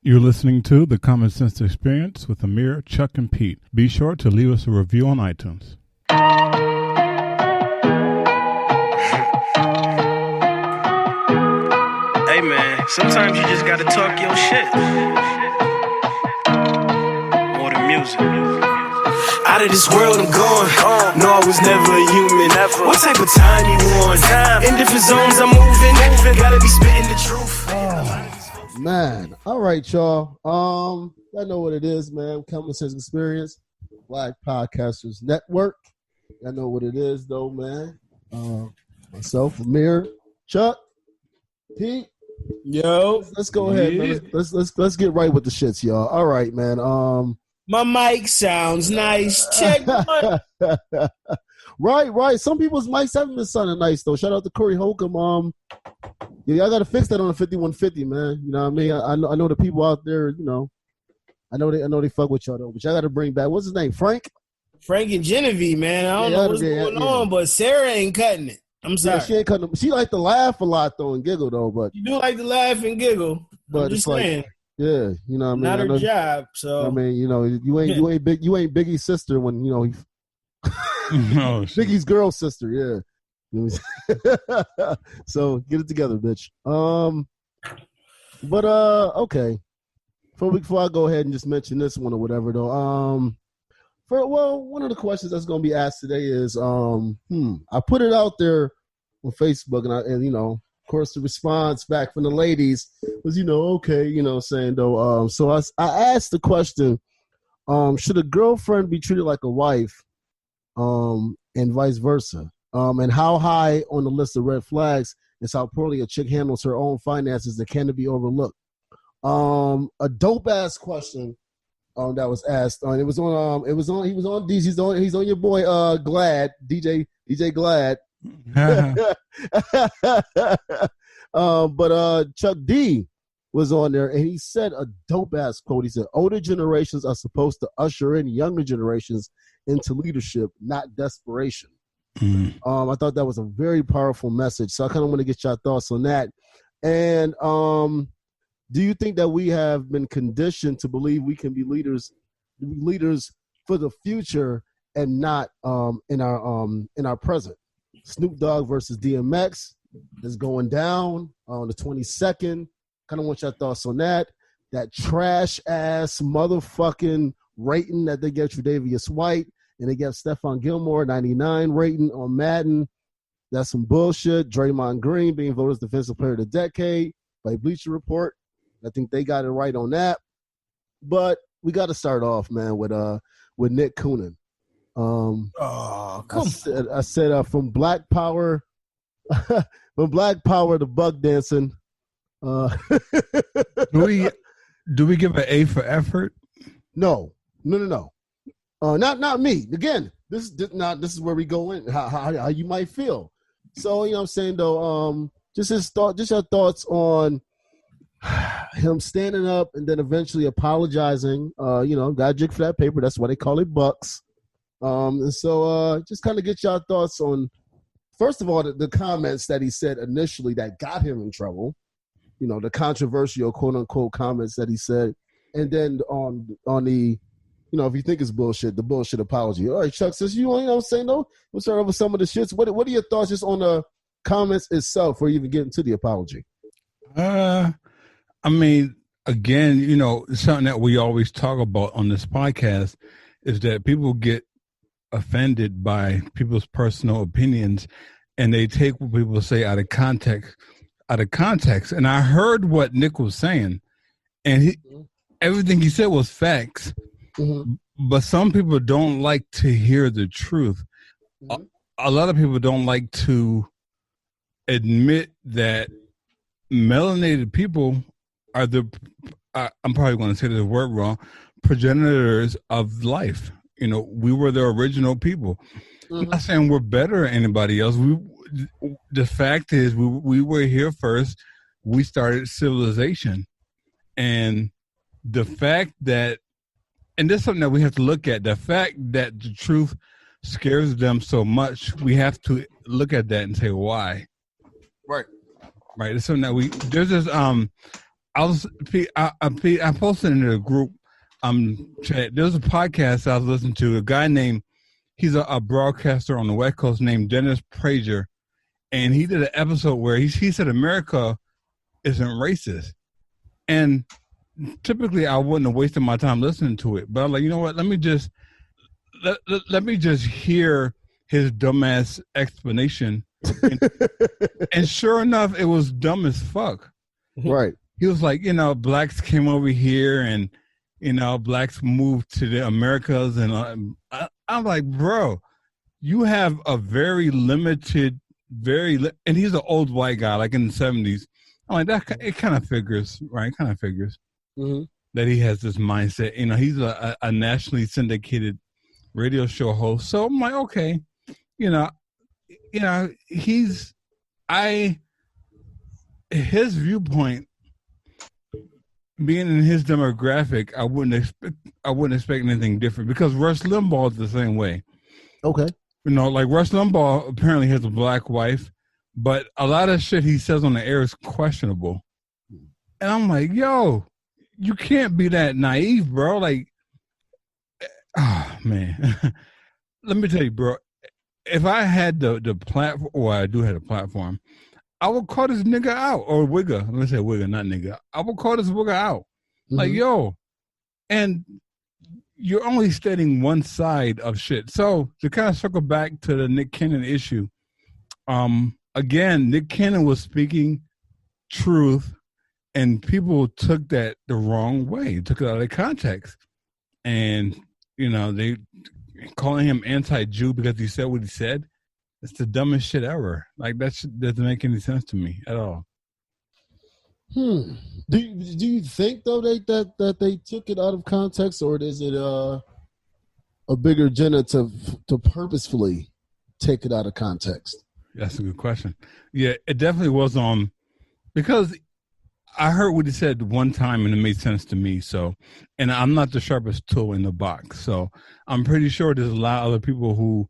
You're listening to The Common Sense Experience with Amir, Chuck, and Pete. Be sure to leave us a review on iTunes. Hey man, sometimes you just gotta talk your shit. More than music. Out of this world I'm going. No, I was never a human. What type of time you on? In different zones I'm moving. Gotta be spitting the truth. Man, all right, y'all. I know what it is, man. Common Sense Experience, Black Podcasters Network. I know what it is, though, man. Myself, Amir, Chuck, Pete. Yo, let's go ahead, man. Let's get right with the shits, y'all. All right, man. My mic sounds nice. Check one. Right. Some people's mics haven't been sounding nice though. Shout out to Corey Holcomb. Yeah, I gotta fix that on the 5150, man. You know what I mean? I know the people out there. You know, I know they fuck with y'all though. But y'all gotta bring back what's his name, Frank and Genevieve, man. I don't know what's going on, but Sarah ain't cutting it. I'm sorry. Yeah, she ain't cutting. She like to laugh a lot though and giggle though, but you do like to laugh and giggle. But I'm just saying. Like, yeah, you know what I mean. Not her job. So I mean, you know, you ain't Biggie's sister when you know. Biggie's girl sister, yeah. So get it together, bitch. But okay. Before I go ahead and just mention this one or whatever, though. One of the questions that's going to be asked today is, I put it out there on Facebook, and you know, of course, the response back from the ladies was, okay, saying though. So I asked the question, should a girlfriend be treated like a wife? And vice versa. And how high on the list of red flags is how poorly a chick handles her own finances that can be overlooked. A dope ass question that was asked. He was on your boy Glad, DJ Glad. But Chuck D was on there and he said a dope ass quote. He said, older generations are supposed to usher in younger generations into leadership, not desperation. I thought that was a very powerful message. So I kind of want to get your thoughts on that. And do you think that we have been conditioned to believe we can be leaders for the future and not in our present? Snoop Dogg versus DMX is going down on the 22nd. Kind of want your thoughts on that. That trash ass motherfucking rating that they gave Tre'Davious White. And they got Stephon Gilmore, 99 rating on Madden. That's some bullshit. Draymond Green being voted as Defensive Player of the Decade by Bleacher Report. I think they got it right on that. But we got to start off, man, with Nick Coonan. I said from Black Power, to Buck Dancing. Do we give an A for effort? No. Not me. Again, this is where we go in. How you might feel. So you know what I'm saying though. Just your thoughts on him standing up and then eventually apologizing. Got jig for that paper. That's why they call it bucks. And so just kind of get your thoughts on, first of all, the comments that he said initially that got him in trouble. The controversial quote unquote comments that he said, and then on the. If you think it's bullshit, the bullshit apology. All right, Chuck, since you know what I'm saying, though, we'll start over some of the shits. What are your thoughts just on the comments itself before you even get into the apology? I mean, again, something that we always talk about on this podcast is that people get offended by people's personal opinions and they take what people say out of context. And I heard what Nick was saying, and everything he said was facts. Mm-hmm. But some people don't like to hear the truth. Mm-hmm. A lot of people don't like to admit that melanated people are I'm probably going to say the word wrong, progenitors of life. We were the original people. Mm-hmm. I'm not saying we're better than anybody else. The fact is we were here first. We started civilization. And the fact that, and this is something that we have to look at, the fact that the truth scares them so much, we have to look at that and say why. Right. It's something that there's this I posted in the group chat. There's a podcast I was listening to. A guy named, he's a broadcaster on the West Coast named Dennis Prager, and he did an episode where he said America isn't racist. And typically I wouldn't have wasted my time listening to it, but I'm like, you know what? Let me just hear his dumbass explanation. And sure enough, it was dumb as fuck. Right. He was like, blacks came over here and, blacks moved to the Americas. And I'm like, bro, you have a very limited, and he's an old white guy, like in the 70s. I'm like, it kind of figures, right? It kind of figures that he has this mindset. He's a nationally syndicated radio show host. So I'm like, okay, his viewpoint, being in his demographic, I wouldn't expect anything different, because Rush Limbaugh is the same way. Okay. Like Rush Limbaugh apparently has a black wife, but a lot of shit he says on the air is questionable. And I'm like, yo, you can't be that naive, bro. Like, oh, man. Let me tell you, bro, if I had the platform, or I do have a platform, I would call this nigga out, or wigger. Let me say wigger, not nigga. I would call this wigger out. Like, yo, and you're only stating one side of shit. So to kind of circle back to the Nick Cannon issue, again, Nick Cannon was speaking truth, and people took that the wrong way, took it out of context. And, they calling him anti-Jew because he said what he said. It's the dumbest shit ever. Like, that shit doesn't make any sense to me at all. Do you think though that they took it out of context, or is it a bigger agenda to purposefully take it out of context? That's a good question. Yeah, it definitely was because I heard what he said one time and it made sense to me. So, and I'm not the sharpest tool in the box. So I'm pretty sure there's a lot of other people who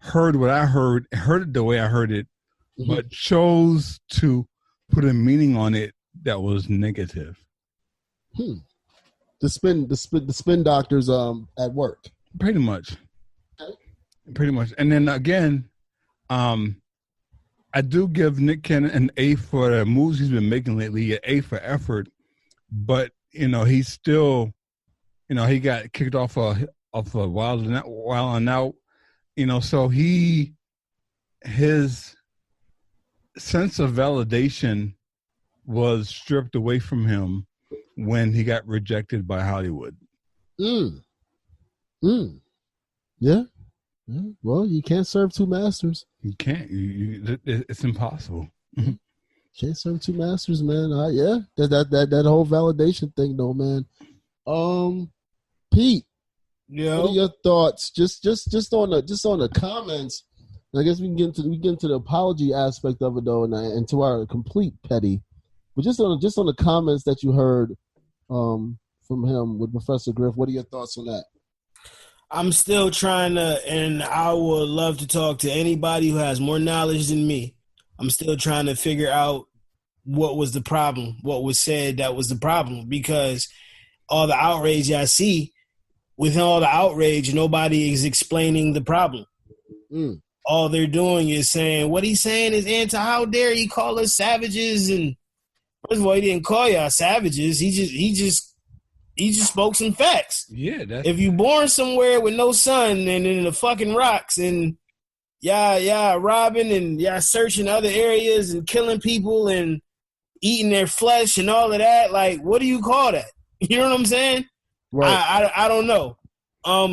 heard what I heard it the way I heard it, but chose to put a meaning on it that was negative. The spin doctors at work. Pretty much. And then again, I do give Nick Cannon an A for the moves he's been making lately, an A for effort, but he's still, he got kicked off a Wild and Out, so his sense of validation was stripped away from him when he got rejected by Hollywood. Yeah. Well, you can't serve two masters. You can't. It's impossible. Can't serve two masters, man. That whole validation thing, though, man. Pete, what are your thoughts? Just on the comments. I guess we can get into the apology aspect of it, though, and to our complete petty. But just on the comments that you heard from him with Professor Griff, what are your thoughts on that? I'm still trying to, and I would love to talk to anybody who has more knowledge than me. I'm still trying to figure out what was the problem, what was said that was the problem, because all the outrage I see, within all the outrage, nobody is explaining the problem. All they're doing is saying, what he's saying is how dare he call us savages? And first of all, he didn't call y'all savages. He just spoke some facts. Yeah. If you born somewhere with no sun and in the fucking rocks and y'all robbing and y'all searching other areas and killing people and eating their flesh and all of that, like, what do you call that? You know what I'm saying? Right. I don't know.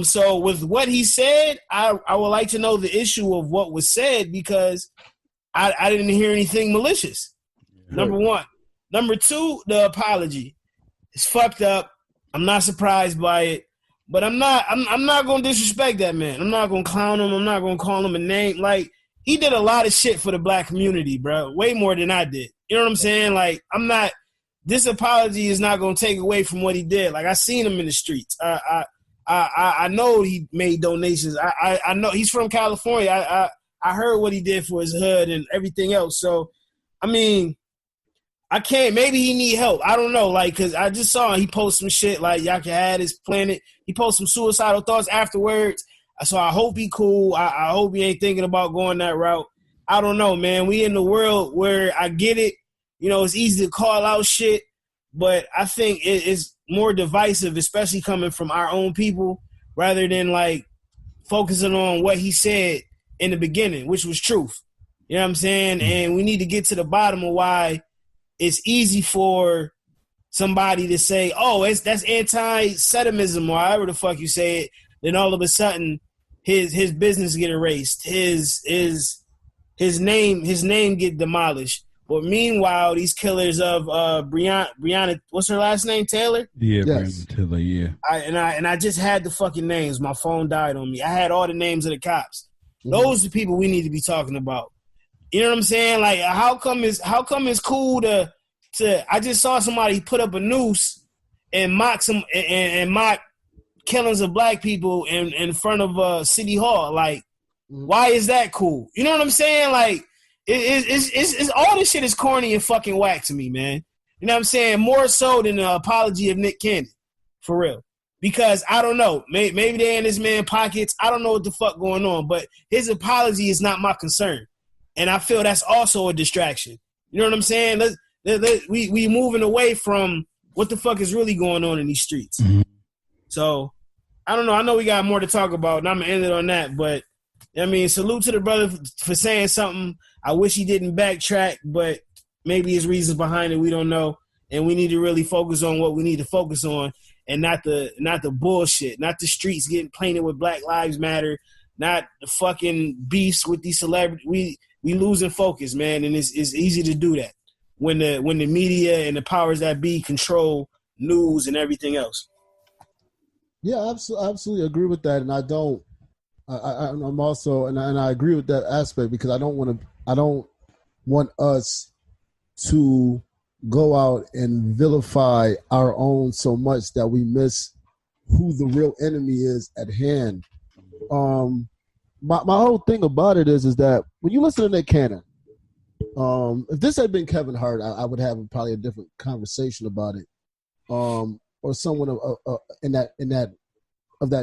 So with what he said, I would like to know the issue of what was said, because I didn't hear anything malicious. Number one. Number two, the apology. It's fucked up. I'm not surprised by it, but I'm not going to disrespect that man. I'm not going to clown him. I'm not going to call him a name. Like, he did a lot of shit for the black community, bro. Way more than I did. You know what I'm saying? Like, this apology is not going to take away from what he did. Like, I seen him in the streets. I know he made donations. I know he's from California. I heard what he did for his hood and everything else. So, I mean, I can't. Maybe he need help. I don't know. Like, cause I just saw he post some shit like y'all can have his planet. He post some suicidal thoughts afterwards. So I hope he cool. I hope he ain't thinking about going that route. I don't know, man. We in the world where I get it. You know, it's easy to call out shit, but I think it's more divisive, especially coming from our own people, rather than like focusing on what he said in the beginning, which was truth. You know what I'm saying? And we need to get to the bottom of why it's easy for somebody to say, "Oh, that's anti-Semitism," or however the fuck you say it. Then all of a sudden, his business get erased, his name get demolished. But meanwhile, these killers of Breonna, what's her last name? Taylor? Yeah, yes. Breonna Taylor. Yeah. I just had the fucking names. My phone died on me. I had all the names of the cops. Mm-hmm. Those are the people we need to be talking about. You know what I'm saying? Like, how come it's cool to I just saw somebody put up a noose and mock and mock killings of black people in front of City Hall. Like, why is that cool? You know what I'm saying? Like, it's all this shit is corny and fucking whack to me, man. You know what I'm saying? More so than the apology of Nick Cannon, for real. Because I don't know, maybe they're in this man's pockets. I don't know what the fuck going on, but his apology is not my concern. And I feel that's also a distraction. You know what I'm saying? We moving away from what the fuck is really going on in these streets. Mm-hmm. So, I don't know. I know we got more to talk about, and I'm going to end it on that. But, I mean, salute to the brother for saying something. I wish he didn't backtrack, but maybe his reasons behind it, we don't know. And we need to really focus on what we need to focus on and not the bullshit, not the streets getting painted with Black Lives Matter, not the fucking beefs with these celebrities. We losing focus, man, and it's easy to do that when the media and the powers that be control news and everything else. Yeah, absolutely agree with that, and I'm also and I agree with that aspect because I don't want us to go out and vilify our own so much that we miss who the real enemy is at hand. My whole thing about it is that when you listen to Nick Cannon, if this had been Kevin Hart, I would have probably a different conversation about it, or someone in that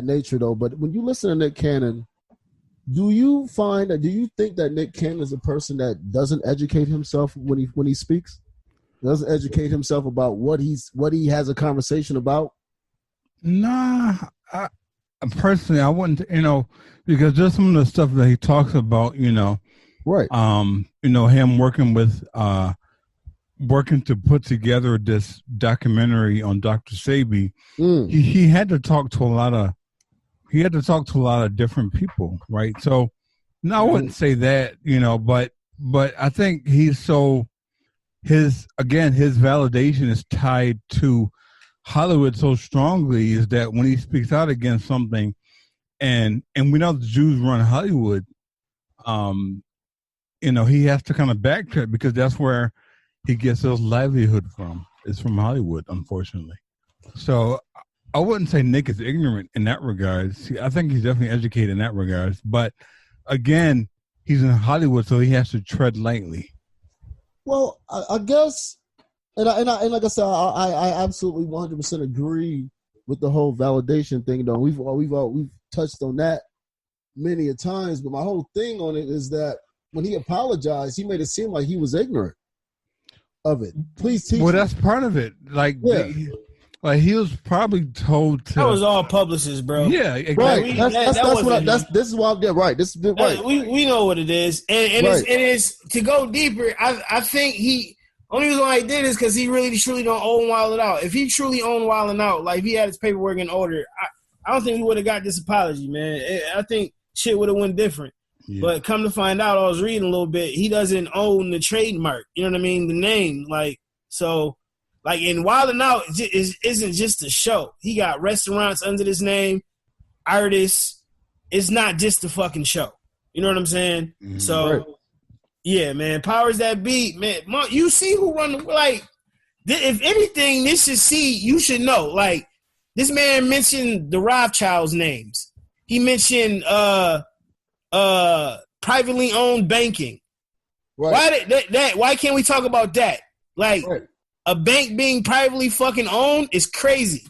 nature though. But when you listen to Nick Cannon, do you think that Nick Cannon is a person that doesn't educate himself when he speaks? Doesn't educate himself about what he has a conversation about? Nah, personally, I wouldn't, because just some of the stuff that he talks about, right. Him working to put together this documentary on Dr. Sebi. He had to talk to a lot of different people, right? So, no, I wouldn't say that, but I think his validation is tied to Hollywood so strongly is that when he speaks out against something, and we know the Jews run Hollywood, he has to kind of backtrack because that's where he gets his livelihood from. It's from Hollywood, unfortunately. So I wouldn't say Nick is ignorant in that regard. I think he's definitely educated in that regard. But again, he's in Hollywood, so he has to tread lightly. Well, I guess, and like I said, I absolutely 100% agree with the whole validation thing. Though we've touched on that many a times, but my whole thing on it is that when he apologized, he made it seem like he was ignorant of it. Please teach. Well, that's part of it. Like, yeah. He was probably told to. That was all publicists, bro. Yeah, exactly. Right. This is why I'm there. Right. This is right. We know what it is, and right. it's to go deeper. I think he only reason why he did is because he really truly don't own Wild 'N Out. If he truly owned Wild 'N Out, like if he had his paperwork in order, I don't think he would have got this apology, man. I think shit would have went different. Yeah. But come to find out, I was reading a little bit. He doesn't own the trademark. You know what I mean? The name, in Wild 'N Out isn't just a show. He got restaurants under his name, artists. It's not just a fucking show. You know what I'm saying? Mm-hmm. So, right. Yeah, man. Powers that be, man. You see who run if anything, you should know. Like, this man mentioned the Rothschilds' names. He mentioned privately owned banking. Right. Why can't we talk about that? Like Right. a bank being privately fucking owned is crazy.